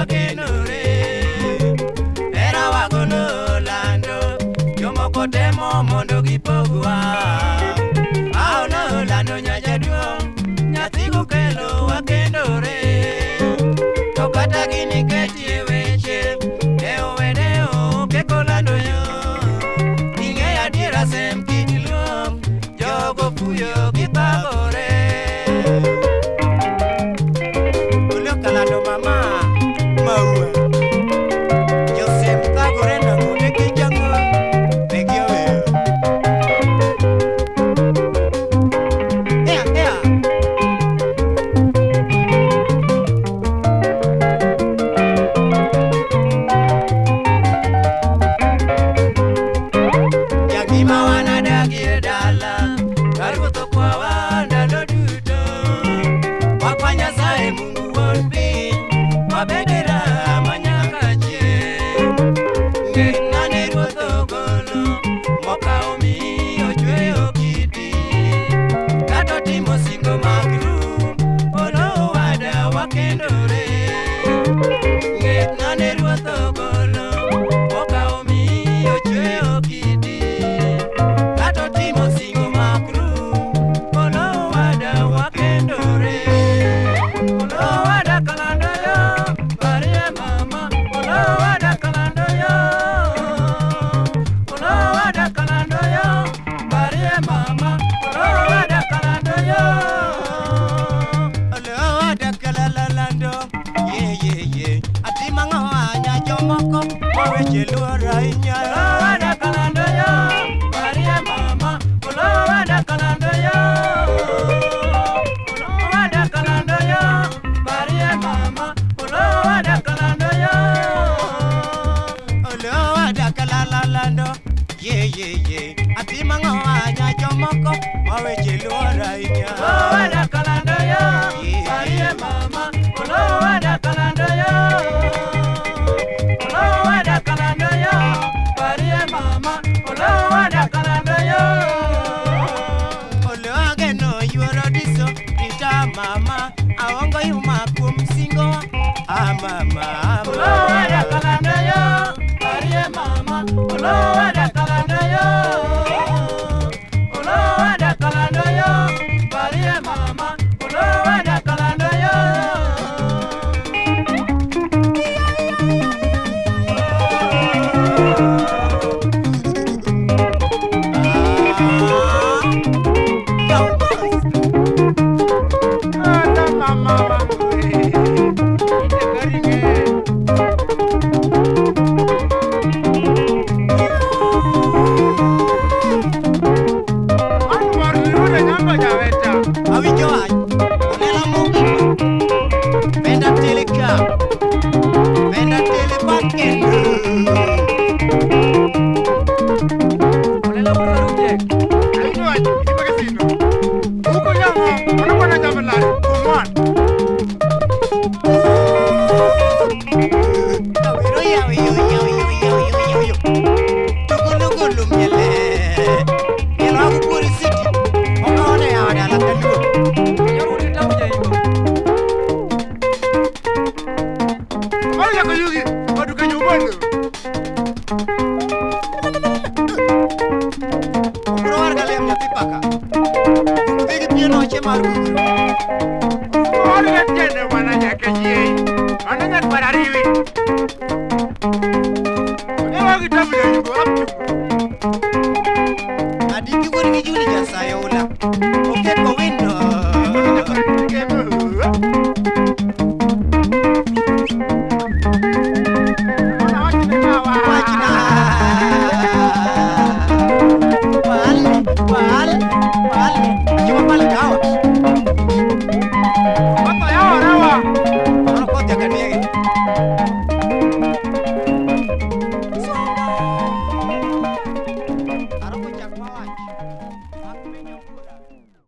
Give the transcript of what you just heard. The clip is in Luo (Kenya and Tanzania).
wakenore. Era wagono lando, jomoko temo mondo gipogwa. Aolo lando nyajaduong', nyathi kokelo wakendore. To kata gini ketie weche, deo wedeo keko lando yo. Ing'e adiera sem kidluong, jogo puyo gipagore. Kalando mama maua Joseph Tagore na ngune kijango Begiowe Ea Yagima wanadagi dala Karibu tokwa wanda loduto Wakwanya sae Mungu Wabedera manyakache Ng'ane ruotho golo Moka omi ochweyo kiti Kato timo singo magru Olo wada wakendore Ng'ane ruotho golo Moka omi ochweyo kiti Kato timo singo magru Olo wada wakendore Olo wada kalando Luara inya ada kalando yo Maria mama ulo ada kalando yo ulo ada kalando yo Maria mama ulo ada kalando yo ulo ada kalalando ye ati mango anya jomoko maweche luara inya ada kalando yo Maria mama ulo ada kalando yo Mama, I won't go you my kum singo. Mama, ulo ada kalando yo, Maria mama, ulo ada kalando yo, ulo ada kalando yo, Maria mama, ulo ada kalando yo. Para arriba.